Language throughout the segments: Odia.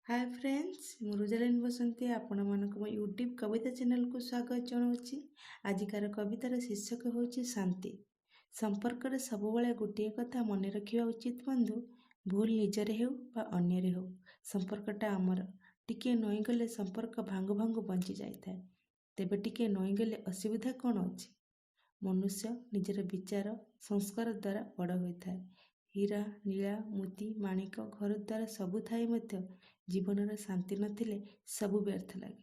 हाय फ्रेंड्स ମୁଁ ରୋଜାଲିନ ବସନ୍ତି ଆପଣମାନଙ୍କୁ ମୋ ୟୁଟ୍ୟୁବ୍ କବିତା ଚ୍ୟାନେଲକୁ ସ୍ୱାଗତ ଜଣାଉଛି। ଆଜିକାର କବିତାର ଶୀର୍ଷକ ହେଉଛି ଶାନ୍ତି। ସମ୍ପର୍କରେ ସବୁବେଳେ ଗୋଟିଏ କଥା ମନେ ରଖିବା ଉଚିତ ବନ୍ଧୁ, ଭୁଲ ନିଜରେ ହେଉ ବା ଅନ୍ୟରେ ହେଉ, ସମ୍ପର୍କଟା ଆମର। ଟିକିଏ ନଇଁଗଲେ ସମ୍ପର୍କ ଭାଙ୍ଗୁ ଭାଙ୍ଗୁ ବଞ୍ଚି ଯାଇଥାଏ। ତେବେ ଟିକିଏ ନଇଁଗଲେ ଅସୁବିଧା କ'ଣ ଅଛି? ମନୁଷ୍ୟ ନିଜର ବିଚାର ସଂସ୍କାର ଦ୍ୱାରା ବଡ଼ ହୋଇଥାଏ। ହୀରା ନୀଳା ମୋତି ମାଣିକ ଘରଦ୍ୱାର ସବୁ ଥାଇ ମଧ୍ୟ ଜୀବନରେ ଶାନ୍ତି ନଥିଲେ ସବୁ ବ୍ୟର୍ଥ ଲାଗେ।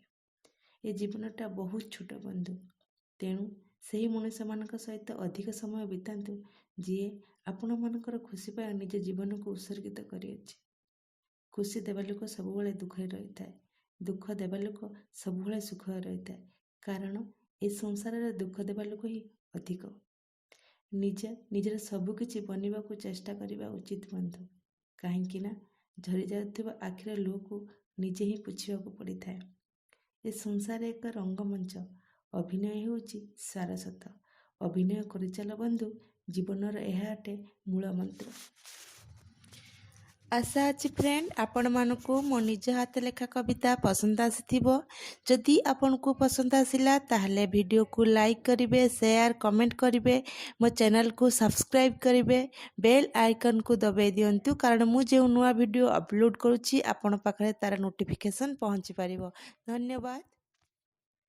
ଏ ଜୀବନଟା ବହୁତ ଛୋଟ ବନ୍ଧୁ, ତେଣୁ ସେହି ମଣିଷମାନଙ୍କ ସହିତ ଅଧିକ ସମୟ ବିତାନ୍ତୁ ଯିଏ ଆପଣମାନଙ୍କର ଖୁସି ପାଇଁ ନିଜ ଜୀବନକୁ ଉତ୍ସର୍ଗିତ କରିଅଛି। ଖୁସି ଦେବା ଲୋକ ସବୁବେଳେ ଦୁଃଖରେ ରହିଥାଏ, ଦୁଃଖ ଦେବା ଲୋକ ସବୁବେଳେ ସୁଖରେ ରହିଥାଏ, କାରଣ ଏ ସଂସାରରେ ଦୁଃଖ ଦେବା ଲୋକ ହିଁ ଅଧିକ। ନିଜର ସବୁକିଛି ବନିବାକୁ ଚେଷ୍ଟା କରିବା ଉଚିତ ବନ୍ଧୁ, କାହିଁକି ନା ଝରି ଯାଉଥିବା ଆଖିର ଲୁହକୁ ନିଜେ ହିଁ ପୋଛିବାକୁ ପଡ଼ିଥାଏ। ଏ ସଂସାର ଏକ ରଙ୍ଗମଞ୍ଚ, ଅଭିନୟ ହେଉଛି ସାରସ୍ୱତ। ଅଭିନୟ କରିଚାଲ ବନ୍ଧୁ, ଜୀବନର ଏହା ଅଟେ ମୂଳ ମନ୍ତ୍ର। ଆଶା ଅଛି ଫ୍ରେଣ୍ଡ ଆପଣମାନଙ୍କୁ ମୋ ନିଜ ହାତ ଲେଖା କବିତା ପସନ୍ଦ ଆସିଥିବ। ଯଦି ଆପଣଙ୍କୁ ପସନ୍ଦ ଆସିଲା ତାହେଲେ ଭିଡ଼ିଓକୁ ଲାଇକ୍ କରିବେ, ସେୟାର କମେଣ୍ଟ କରିବେ, ମୋ ଚ୍ୟାନେଲକୁ ସବସ୍କ୍ରାଇବ୍ କରିବେ, ବେଲ୍ ଆଇକନ୍କୁ ଦବାଇ ଦିଅନ୍ତୁ, କାରଣ ମୁଁ ଯେଉଁ ନୂଆ ଭିଡ଼ିଓ ଅପଲୋଡ଼ କରୁଛି ଆପଣ ପାଖରେ ତା'ର ନୋଟିଫିକେସନ୍ ପହଞ୍ଚି ପାରିବ। ଧନ୍ୟବାଦ।